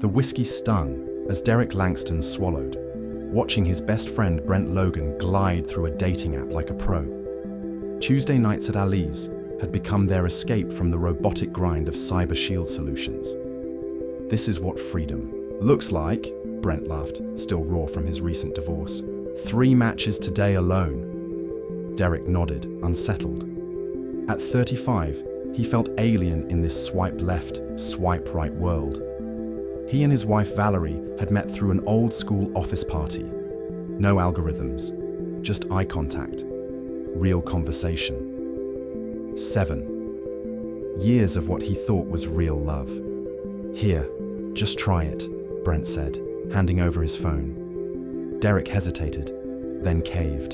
The whiskey stung as Derek Langston swallowed, watching his best friend Brent Logan glide through a dating app like a pro. Tuesday nights at Ali's had become their escape from the robotic grind of cyber shield solutions. This is what freedom looks like, Brent laughed, still raw from his recent divorce. 3 matches today alone. Derek nodded, unsettled. At 35, he felt alien in this swipe left, swipe right world. He and his wife Valerie had met through an old-school office party. No algorithms, just eye contact, real conversation. 7 years of what he thought was real love. Here, just try it, Brent said, handing over his phone. Derek hesitated, then caved.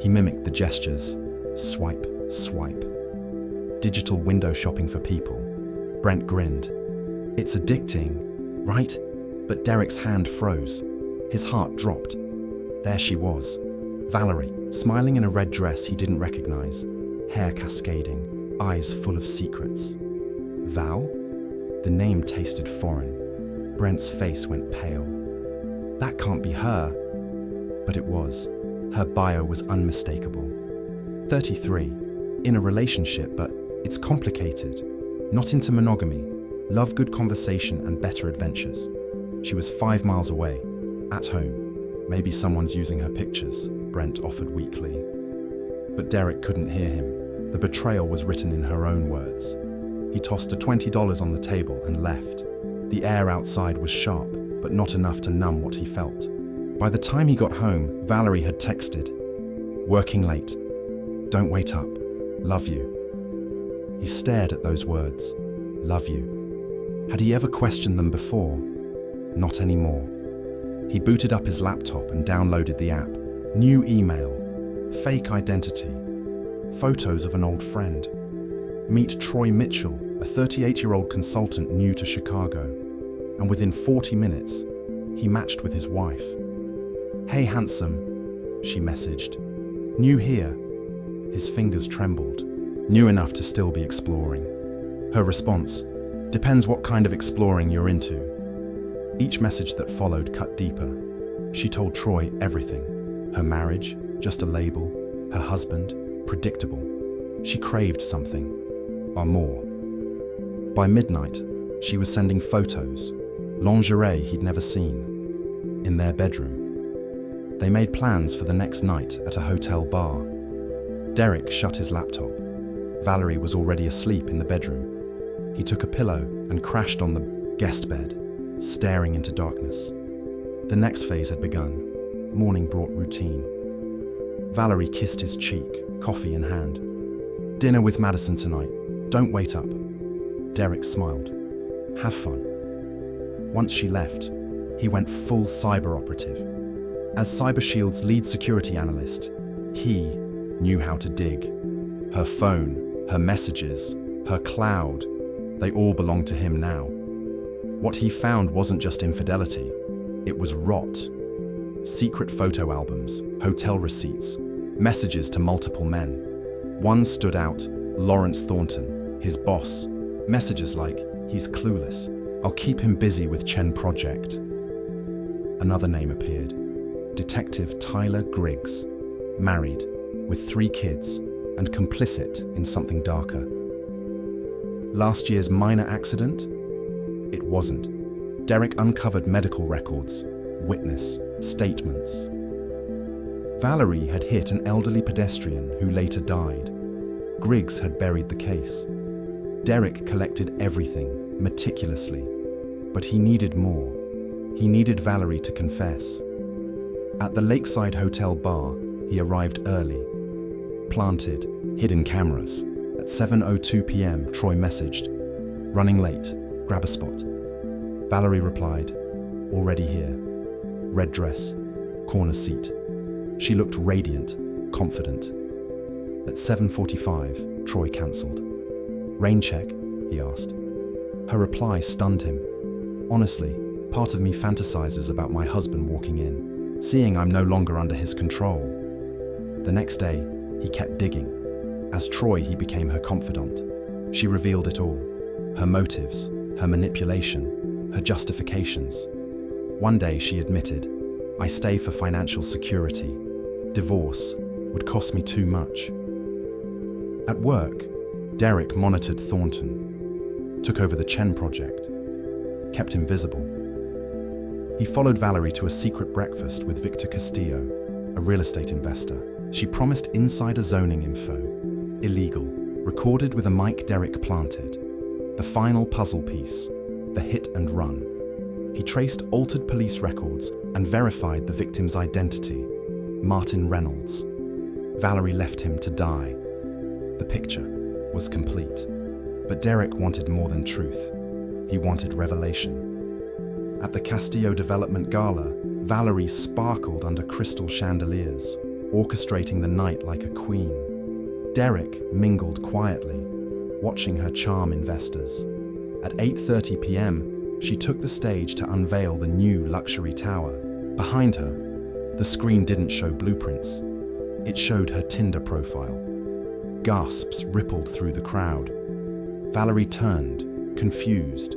He mimicked the gestures, swipe, swipe. Digital window shopping for people. Brent grinned. It's addicting, right? But Derek's hand froze. His heart dropped. There she was, Valerie, smiling in a red dress he didn't recognize, hair cascading, eyes full of secrets. Val? The name tasted foreign. Brent's face went pale. That can't be her. But it was. Her bio was unmistakable. 33, in a relationship, but it's complicated. Not into monogamy. Love good conversation and better adventures. She was 5 miles away, at home. Maybe someone's using her pictures, Brent offered weakly. But Derek couldn't hear him. The betrayal was written in her own words. He tossed a $20 on the table and left. The air outside was sharp, but not enough to numb what he felt. By the time he got home, Valerie had texted, "Working late. Don't wait up. Love you." He stared at those words. Love you. Had he ever questioned them before? Not anymore. He booted up his laptop and downloaded the app. New email. Fake identity. Photos of an old friend. Meet Troy Mitchell, a 38-year-old consultant new to Chicago. And within 40 minutes, he matched with his wife. "Hey, handsome," she messaged. "New here." His fingers trembled. New enough to still be exploring. Her response, "Depends what kind of exploring you're into." Each message that followed cut deeper. She told Troy everything. Her marriage, just a label. Her husband, predictable. She craved something, or more. By midnight, she was sending photos, lingerie he'd never seen, in their bedroom. They made plans for the next night at a hotel bar. Derek shut his laptop. Valerie was already asleep in the bedroom. He took a pillow and crashed on the guest bed, staring into darkness. The next phase had begun. Morning brought routine. Valerie kissed his cheek, coffee in hand. "Dinner with Madison tonight. Don't wait up." Derek smiled. "Have fun." Once she left, he went full cyber operative. As CyberShield's lead security analyst, he knew how to dig. Her phone, her messages, her cloud, they all belonged to him now. What he found wasn't just infidelity, it was rot. Secret photo albums, hotel receipts, messages to multiple men. One stood out, Lawrence Thornton, his boss. Messages like, "He's clueless. I'll keep him busy with Chen Project." Another name appeared. Detective Tyler Griggs, married, with 3 kids, and complicit in something darker. Last year's minor accident? It wasn't. Derek uncovered medical records, witness statements. Valerie had hit an elderly pedestrian who later died. Griggs had buried the case. Derek collected everything, meticulously, but he needed more. He needed Valerie to confess. At the Lakeside Hotel bar, he arrived early. Planted, hidden cameras. At 7:02 p.m., Troy messaged, "Running late, grab a spot." Valerie replied, "Already here." Red dress, corner seat. She looked radiant, confident. At 7:45, Troy cancelled. "Rain check?" he asked. Her reply stunned him. "Honestly, part of me fantasizes about my husband walking in, seeing I'm no longer under his control." The next day, he kept digging. As Troy, he became her confidant. She revealed it all. Her motives, her manipulation, her justifications. One day she admitted, "I stay for financial security. Divorce would cost me too much." At work, Derek monitored Thornton, took over the Chen project, kept him visible. He followed Valerie to a secret breakfast with Victor Castillo, a real estate investor. She promised insider zoning info, illegal, recorded with a mic Derek planted. The final puzzle piece, the hit and run. He traced altered police records and verified the victim's identity, Martin Reynolds. Valerie left him to die. The picture was complete. But Derek wanted more than truth. He wanted revelation. At the Castillo Development Gala, Valerie sparkled under crystal chandeliers, orchestrating the night like a queen. Derek mingled quietly, watching her charm investors. At 8:30 p.m., she took the stage to unveil the new luxury tower. Behind her, the screen didn't show blueprints. It showed her Tinder profile. Gasps rippled through the crowd. Valerie turned, confused.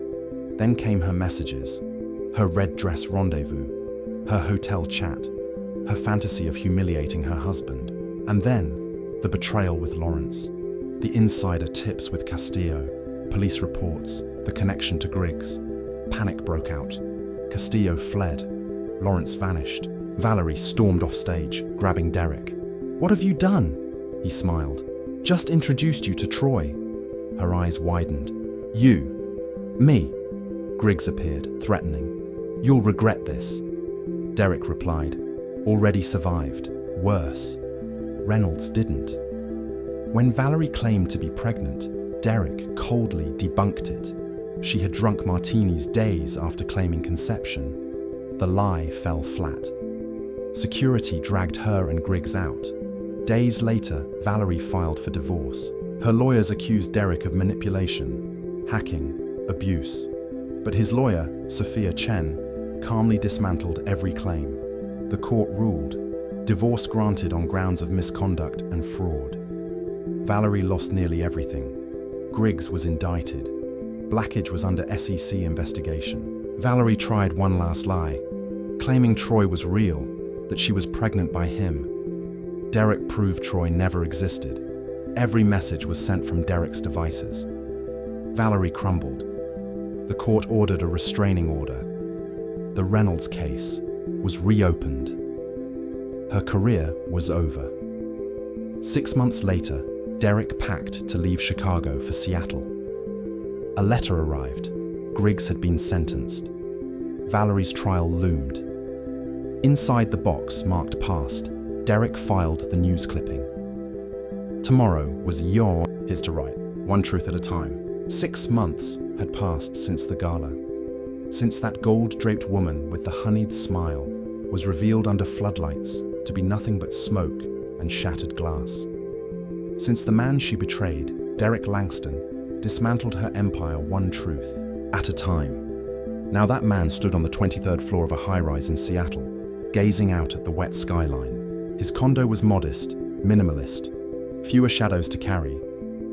Then came her messages, her red dress rendezvous, her hotel chat, her fantasy of humiliating her husband. And then, the betrayal with Lawrence, the insider tips with Castillo, police reports, the connection to Griggs. Panic broke out. Castillo fled. Lawrence vanished. Valerie stormed off stage, grabbing Derek. "What have you done?" He smiled. "Just introduced you to Troy." Her eyes widened. "You? Me?" Griggs appeared, threatening. "You'll regret this." Derek replied, "Already survived. Worse. Reynolds didn't." When Valerie claimed to be pregnant, Derek coldly debunked it. She had drunk martinis days after claiming conception. The lie fell flat. Security dragged her and Griggs out. Days later, Valerie filed for divorce. Her lawyers accused Derek of manipulation, hacking, abuse. But his lawyer, Sophia Chen, calmly dismantled every claim. The court ruled, divorce granted on grounds of misconduct and fraud. Valerie lost nearly everything. Griggs was indicted. Blackidge was under SEC investigation. Valerie tried one last lie, claiming Troy was real, that she was pregnant by him. Derek proved Troy never existed. Every message was sent from Derek's devices. Valerie crumbled. The court ordered a restraining order. The Reynolds case was reopened. Her career was over. 6 months later, Derek packed to leave Chicago for Seattle. A letter arrived. Griggs had been sentenced. Valerie's trial loomed. Inside the box marked past, Derek filed the news clipping. Tomorrow was his to write, one truth at a time. 6 months had passed since the gala. Since that gold-draped woman with the honeyed smile was revealed under floodlights to be nothing but smoke and shattered glass. Since the man she betrayed, Derek Langston, dismantled her empire one truth at a time. Now that man stood on the 23rd floor of a high-rise in Seattle, gazing out at the wet skyline. His condo was modest, minimalist, fewer shadows to carry.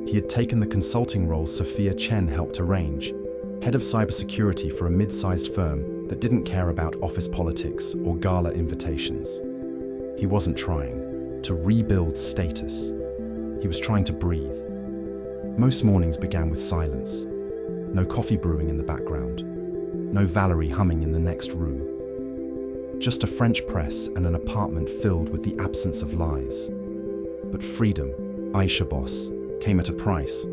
He had taken the consulting role Sophia Chen helped arrange, head of cybersecurity for a mid-sized firm that didn't care about office politics or gala invitations. He wasn't trying to rebuild status. He was trying to breathe. Most mornings began with silence. No coffee brewing in the background. No Valerie humming in the next room. Just a French press and an apartment filled with the absence of lies. But freedom, AITA boss, came at a price.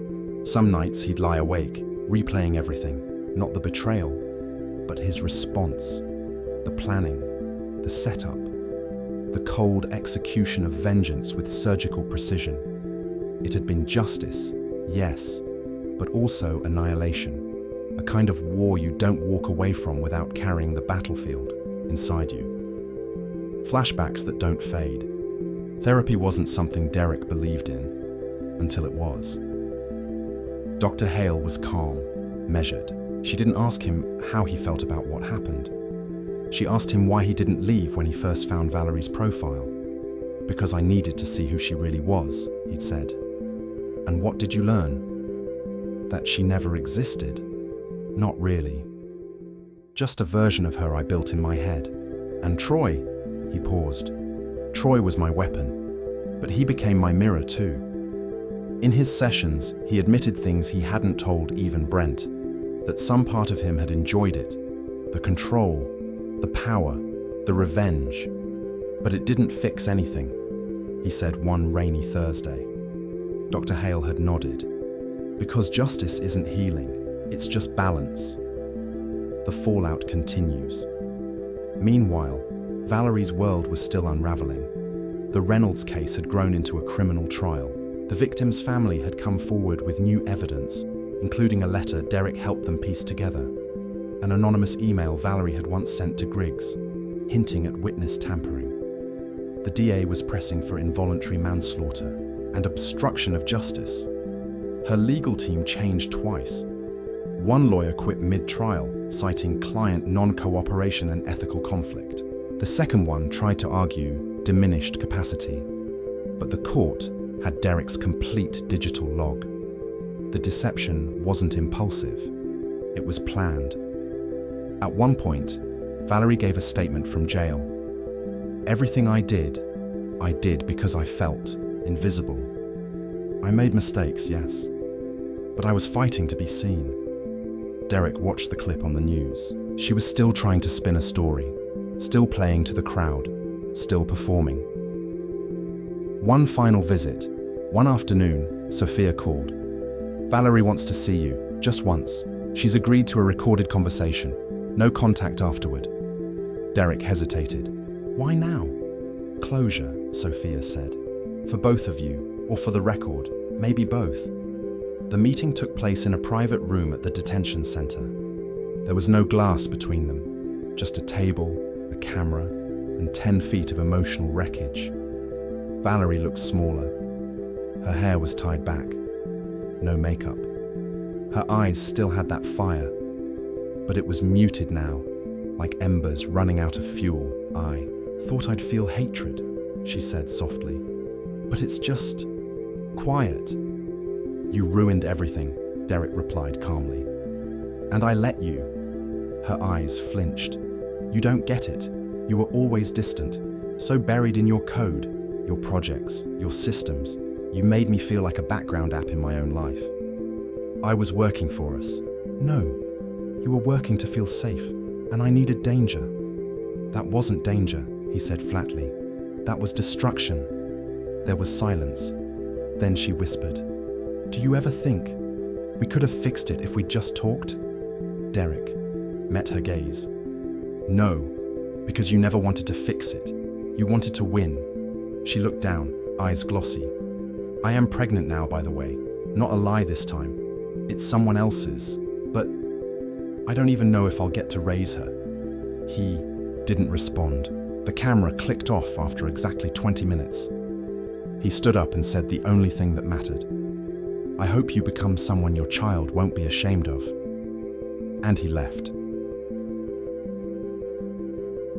Some nights he'd lie awake, replaying everything, not the betrayal, but his response, the planning, the setup, the cold execution of vengeance with surgical precision. It had been justice, yes, but also annihilation, a kind of war you don't walk away from without carrying the battlefield inside you. Flashbacks that don't fade. Therapy wasn't something Derek believed in, until it was. Dr. Hale was calm, measured. She didn't ask him how he felt about what happened. She asked him why he didn't leave when he first found Valerie's profile. "Because I needed to see who she really was," he'd said. "And what did you learn?" "That she never existed." "Not really." just a version of her I built in my head. And Troy, he paused. Troy was my weapon, but he became my mirror too. In his sessions, he admitted things he hadn't told even Brent, that some part of him had enjoyed it, the control, the power, the revenge. But it didn't fix anything, he said one rainy Thursday. Dr. Hale had nodded. Because justice isn't healing, it's just balance. The fallout continues. Meanwhile, Valerie's world was still unraveling. The Reynolds case had grown into a criminal trial. The victim's family had come forward with new evidence, including a letter Derek helped them piece together, an anonymous email Valerie had once sent to Griggs, hinting at witness tampering. The DA was pressing for involuntary manslaughter and obstruction of justice. Her legal team changed twice. One lawyer quit mid-trial, citing client non-cooperation and ethical conflict. The second one tried to argue diminished capacity, but the court had Derek's complete digital log. The deception wasn't impulsive, it was planned. At one point, Valerie gave a statement from jail. Everything I did because I felt invisible. I made mistakes, yes, but I was fighting to be seen. Derek watched the clip on the news. She was still trying to spin a story, still playing to the crowd, still performing. One final visit. One afternoon, Sophia called. Valerie wants to see you, just once. She's agreed to a recorded conversation. No contact afterward. Derek hesitated. Why now? Closure, Sophia said. For both of you, or for the record, maybe both. The meeting took place in a private room at the detention center. There was no glass between them, just a table, a camera, and 10 feet of emotional wreckage. Valerie looked smaller. Her hair was tied back. No makeup. Her eyes still had that fire, but it was muted now, like embers running out of fuel. I thought I'd feel hatred, she said softly. But it's just quiet. You ruined everything, Derek replied calmly. And I let you. Her eyes flinched. You don't get it. You were always distant, so buried in your code, your projects, your systems. You made me feel like a background app in my own life. I was working for us. No, you were working to feel safe, and I needed danger. That wasn't danger, he said flatly. That was destruction. There was silence. Then she whispered, Do you ever think we could have fixed it if we'd just talked? Derek met her gaze. No, because you never wanted to fix it. You wanted to win. She looked down, eyes glossy. I am pregnant now, by the way. Not a lie this time. It's someone else's, but I don't even know if I'll get to raise her. He didn't respond. The camera clicked off after exactly 20 minutes. He stood up and said the only thing that mattered. I hope you become someone your child won't be ashamed of. And he left.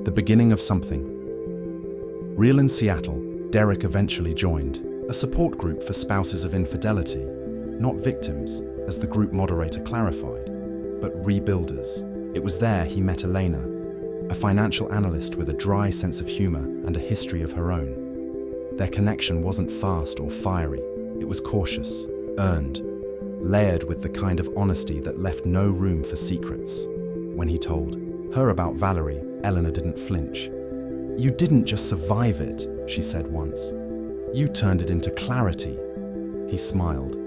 The beginning of something. Real in Seattle, Derek eventually joined a support group for spouses of infidelity, not victims, as the group moderator clarified, but rebuilders. It was there he met Elena, a financial analyst with a dry sense of humor and a history of her own. Their connection wasn't fast or fiery, it was cautious, earned, layered with the kind of honesty that left no room for secrets. When he told her about Valerie, Elena didn't flinch. You didn't just survive it, she said once. You turned it into clarity. He smiled.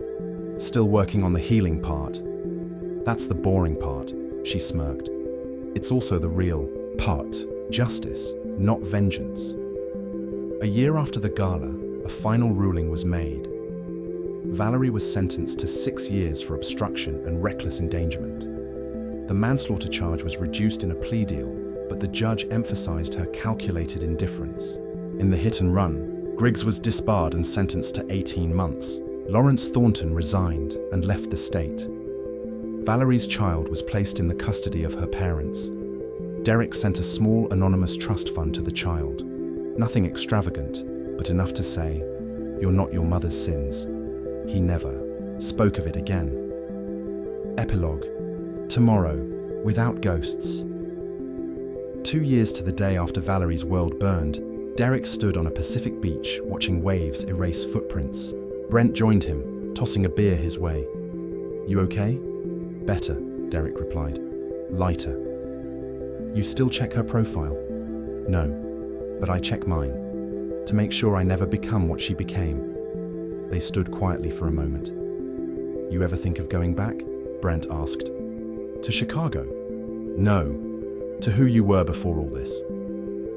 Still working on the healing part. That's the boring part, she smirked. It's also the real part. Justice, not vengeance. A year after the gala, a final ruling was made. Valerie was sentenced to 6 years for obstruction and reckless endangerment. The manslaughter charge was reduced in a plea deal, but the judge emphasized her calculated indifference. In the hit and run, Griggs was disbarred and sentenced to 18 months. Lawrence Thornton resigned and left the state. Valerie's child was placed in the custody of her parents. Derek sent a small anonymous trust fund to the child. Nothing extravagant, but enough to say, "You're not your mother's sins." He never spoke of it again. Epilogue. Tomorrow, without ghosts. 2 years to the day after Valerie's world burned, Derek stood on a Pacific beach watching waves erase footprints. Brent joined him, tossing a beer his way. "You okay?" "Better," Derek replied. "Lighter." "You still check her profile?" "No, but I check mine, to make sure I never become what she became." They stood quietly for a moment. "You ever think of going back?" Brent asked. "To Chicago?" "No, to who you were before all this."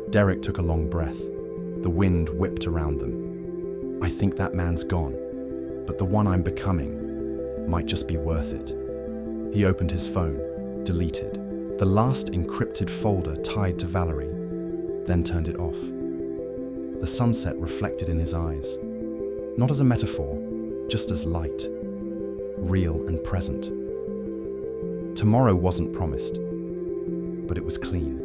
Derek took a long breath. The wind whipped around them. "I think that man's gone, but the one I'm becoming might just be worth it." He opened his phone, deleted the last encrypted folder tied to Valerie, then turned it off. The sunset reflected in his eyes, not as a metaphor, just as light, real and present. Tomorrow wasn't promised, but it was clean.